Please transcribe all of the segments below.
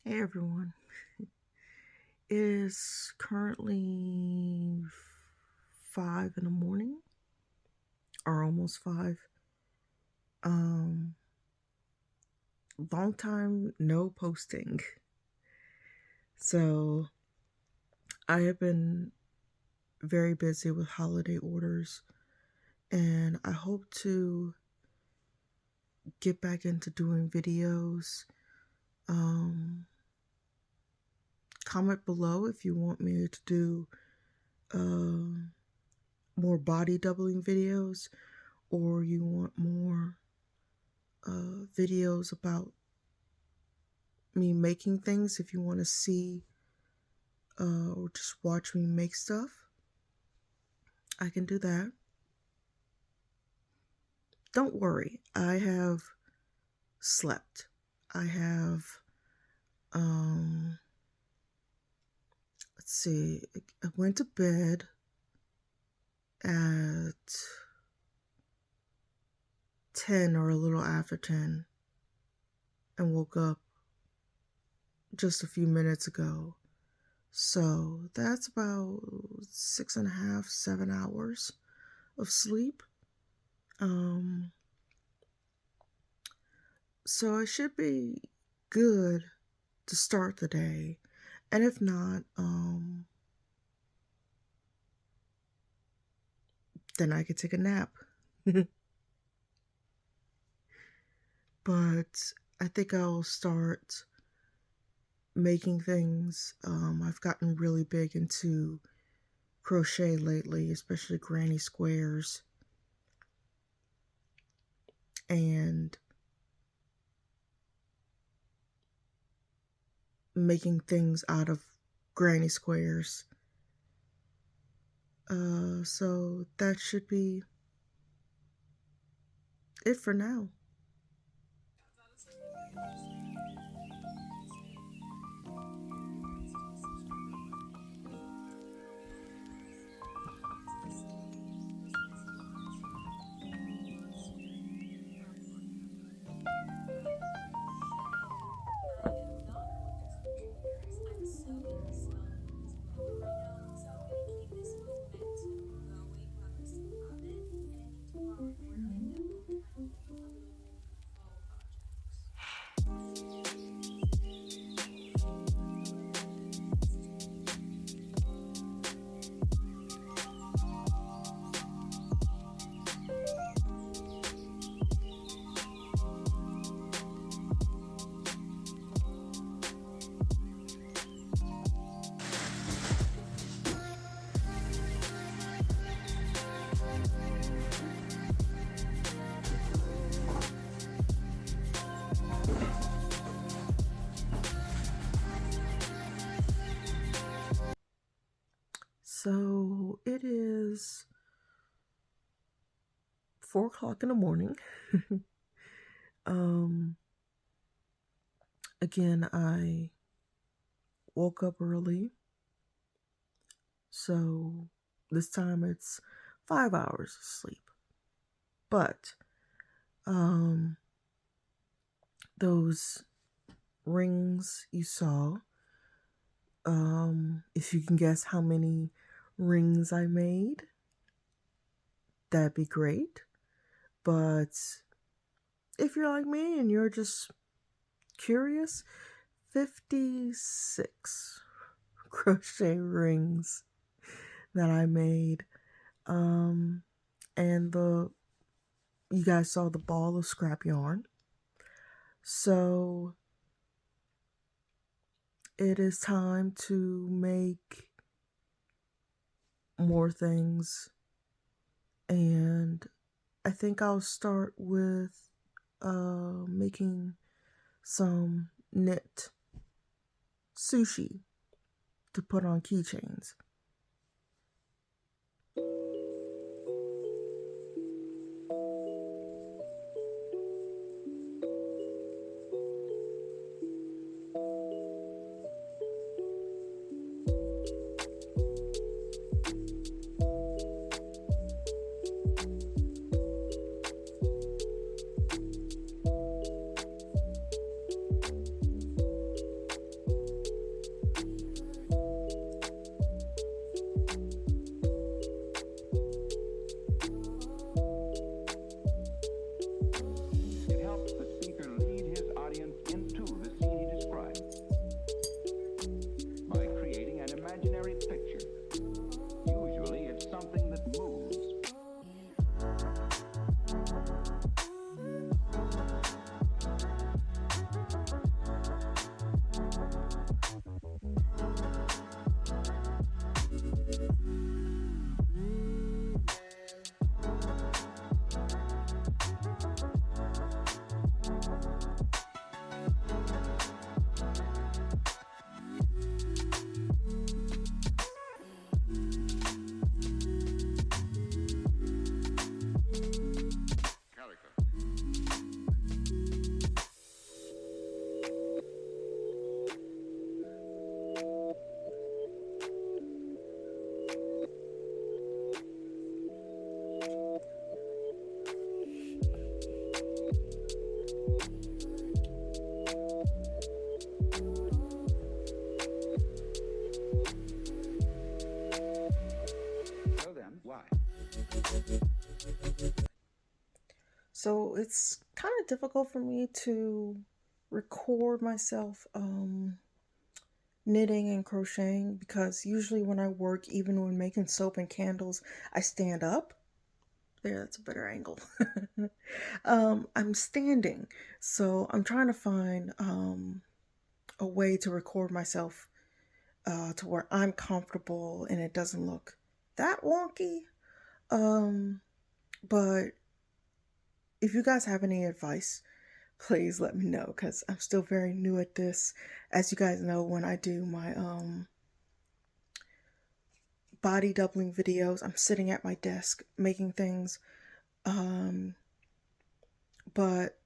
Hey everyone. It is currently 5 in the morning, or almost 5. Long time no posting. So I have been very busy with holiday orders, and I hope to get back into doing videos. Comment below if you want me to do more body doubling videos, or you want more videos about me making things. If you want to see or just watch me make stuff, I can do that. Don't worry, I have slept. I have let's see, I went to bed at 10 or a little after 10 and woke up just a few minutes ago. So that's about 6.5, 7 hours of sleep. So I should be good to start the day. And if not, then I could take a nap. But I think I'll start making things. I've gotten really big into crochet lately, especially granny squares. And making things out of granny squares. So that should be it for now. So it is 4 o'clock in the morning. Again, I woke up early. So this time it's 5 hours of sleep. But those rings you saw, if you can guess how many rings I made, that'd be great. But if you're like me and you're just curious, 56 crochet rings that I made. And you guys saw the ball of scrap yarn. So it is time to make more things, and I think I'll start with making some knit sushi to put on keychains. So it's kind of difficult for me to record myself knitting and crocheting because usually when I work, even when making soap and candles, I stand up. There, that's a better angle. I'm standing, so I'm trying to find a way to record myself to where I'm comfortable and it doesn't look that wonky. Um, but if you guys have any advice, please let me know because I'm still very new at this. As you guys know, when I do my body doubling videos, I'm sitting at my desk making things. Um, but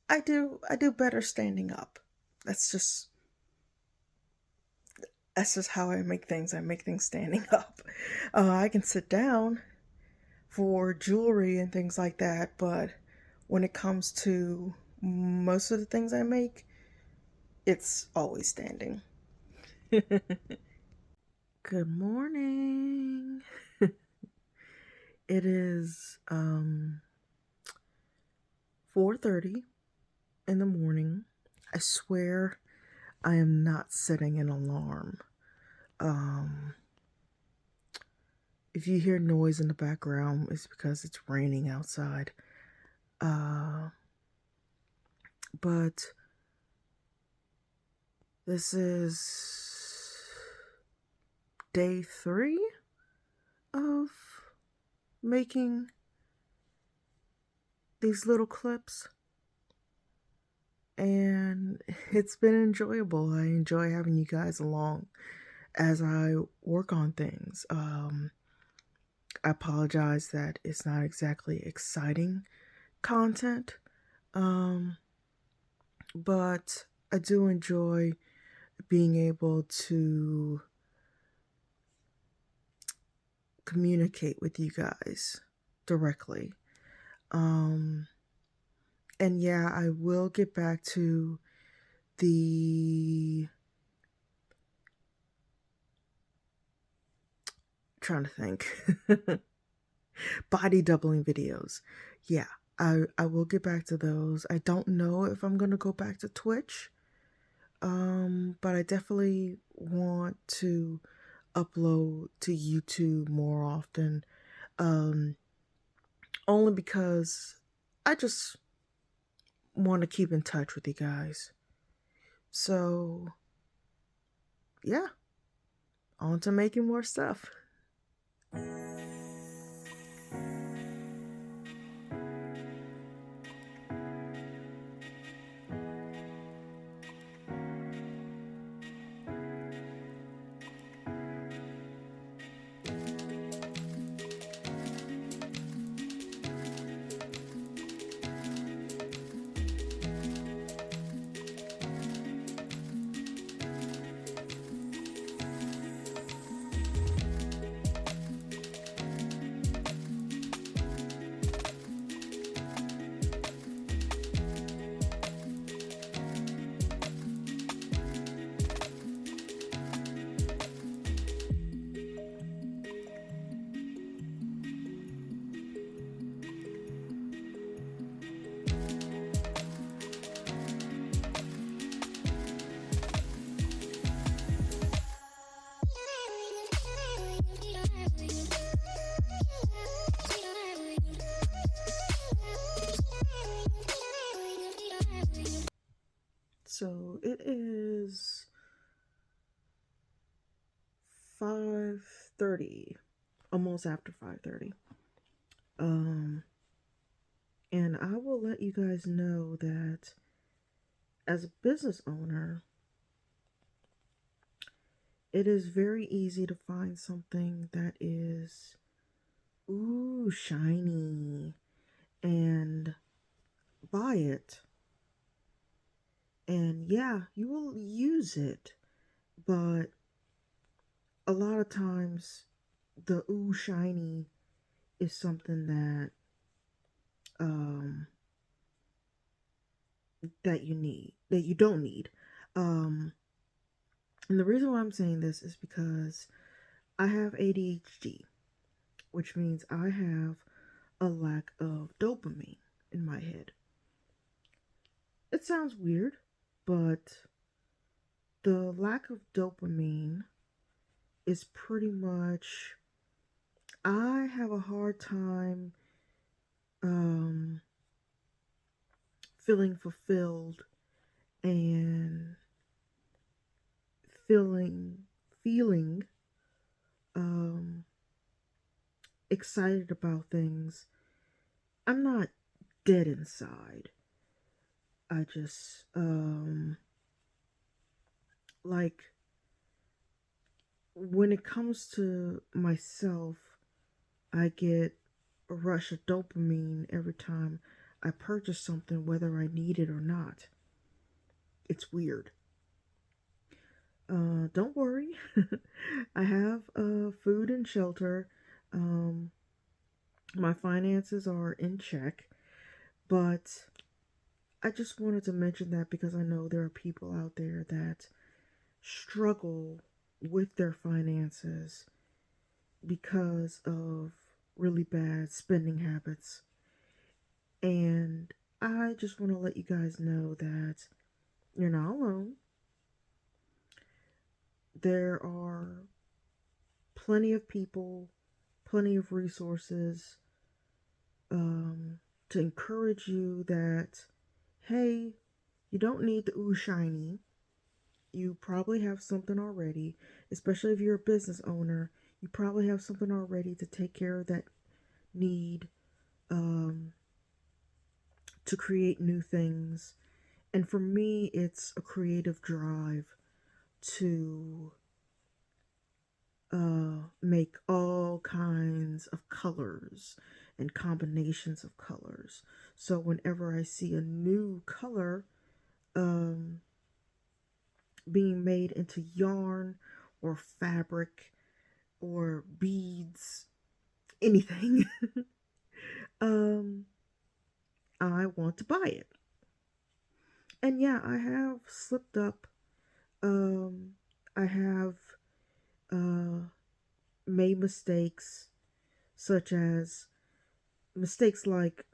I do better standing up. That's just that's just how I make things. I make things standing up. I can sit down for jewelry and things like that, but when it comes to most of the things I make, it's always standing. Good morning. It is 4:30 in the morning. I swear I am not setting an alarm. If you hear noise in the background, it's because it's raining outside. But this is day 3 of making these little clips, and it's been enjoyable. I enjoy having you guys along as I work on things. I apologize that it's not exactly exciting content, but I do enjoy being able to communicate with you guys directly. And yeah, I will get back to the trying to think body doubling videos. Yeah, I will get back to those. I don't know if I'm gonna go back to Twitch, but I definitely want to upload to YouTube more often, only because I just want to keep in touch with you guys. So yeah, on to making more stuff. So it is 5:30, almost after 5:30. And I will let you guys know that as a business owner, it is very easy to find something that is shiny and buy it. And yeah, you will use it, but a lot of times the shiny is something that um that you don't need. And the reason why I'm saying this is because I have ADHD, which means I have a lack of dopamine in my head. It sounds weird, but the lack of dopamine is pretty much, I have a hard time um, feeling fulfilled and feeling feeling um, excited about things. I'm not dead inside. I just like, when it comes to myself, I get a rush of dopamine every time I purchase something, whether I need it or not. It's weird. Don't worry. I have food and shelter. Um, my finances are in check, but I just wanted to mention that because I know there are people out there that struggle with their finances because of really bad spending habits. And I just want to let you guys know that you're not alone. There are plenty of people, plenty of resources to encourage you that, hey, you don't need the ooh shiny. You probably have something already, especially if you're a business owner. You probably have something already to take care of that need um, to create new things. And for me, it's a creative drive to make all kinds of colors and combinations of colors. So whenever I see a new color um, being made into yarn or fabric or beads, anything, um, I want to buy it. And yeah, I have slipped up. Um, I have uh, made mistakes, such as mistakes like,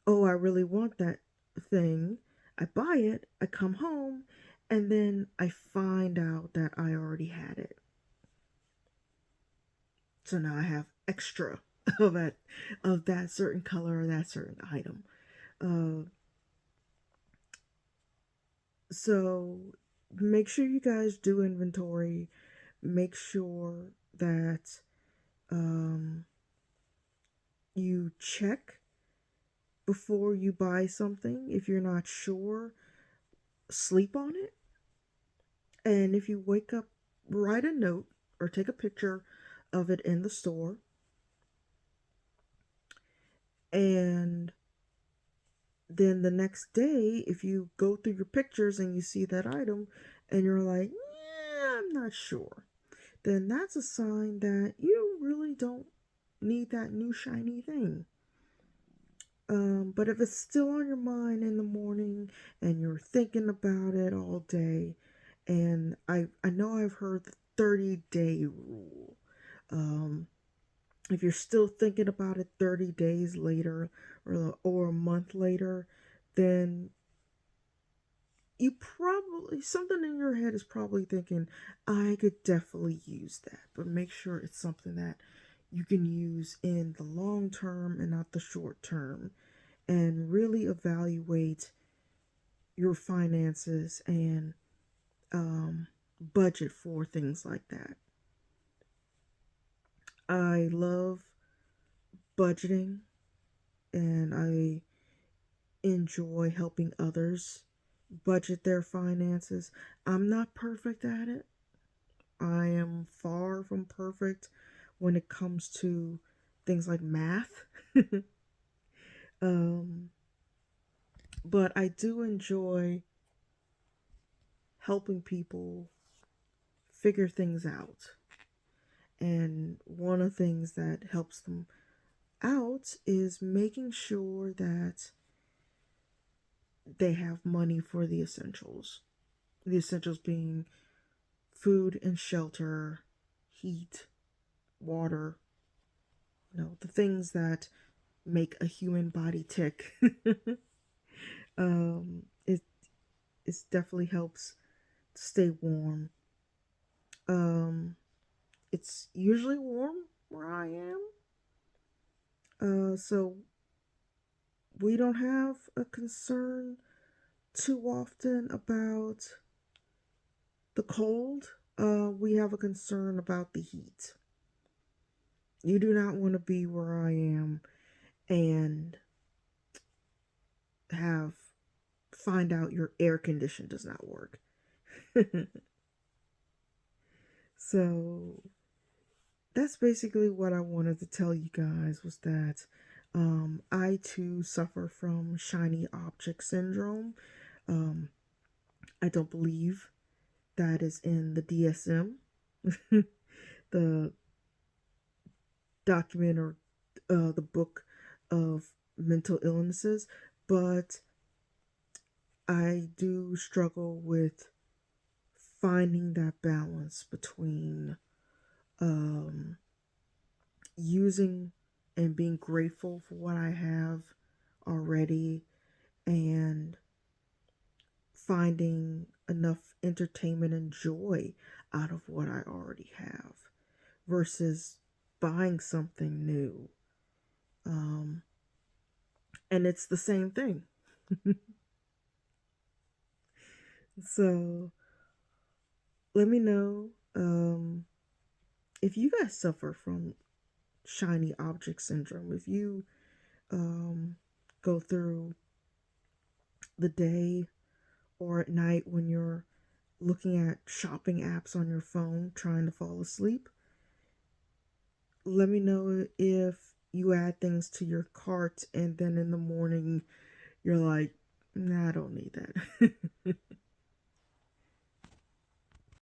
oh, I really want that thing. I buy it, I come home, and then I find out that I already had it. So now I have extra of that certain color or that certain item. Uh, so make sure you guys do inventory. Make sure that um, you check before you buy something. If you're not sure, sleep on it. And if you wake up, write a note or take a picture of it in the store. And then the next day, if you go through your pictures and you see that item and you're like, yeah, I'm not sure, then that's a sign that you really don't need that new shiny thing. But if it's still on your mind in the morning and you're thinking about it all day, and I know I've heard the 30-day rule. Um, if you're still thinking about it 30 days later or a month later, then you probably, something in your head is probably thinking, I could definitely use that. But make sure it's something that you can use in the long term and not the short term, and really evaluate your finances and budget for things like that. I love budgeting and I enjoy helping others budget their finances. I'm not perfect at it. I am far from perfect when it comes to things like math. um, but I do enjoy helping people figure things out. And one of the things that helps them out is making sure that they have money for the essentials. The essentials being food and shelter, heat, water, the things that make a human body tick. It definitely helps to stay warm. Um, it's usually warm where I am, so we don't have a concern too often about the cold. We have a concern about the heat. You do not want to be where I am and have find out your air condition does not work. So that's basically what I wanted to tell you guys was that I too suffer from shiny object syndrome. Um, I don't believe that is in the DSM, the document or the book of mental illnesses, but I do struggle with finding that balance between um, using and being grateful for what I have already and finding enough entertainment and joy out of what I already have versus buying something new. Um, and it's the same thing. So let me know if you guys suffer from shiny object syndrome, if you um, go through the day or at night when you're looking at shopping apps on your phone trying to fall asleep. Let me know if you add things to your cart and then in the morning you're like, nah, I don't need that.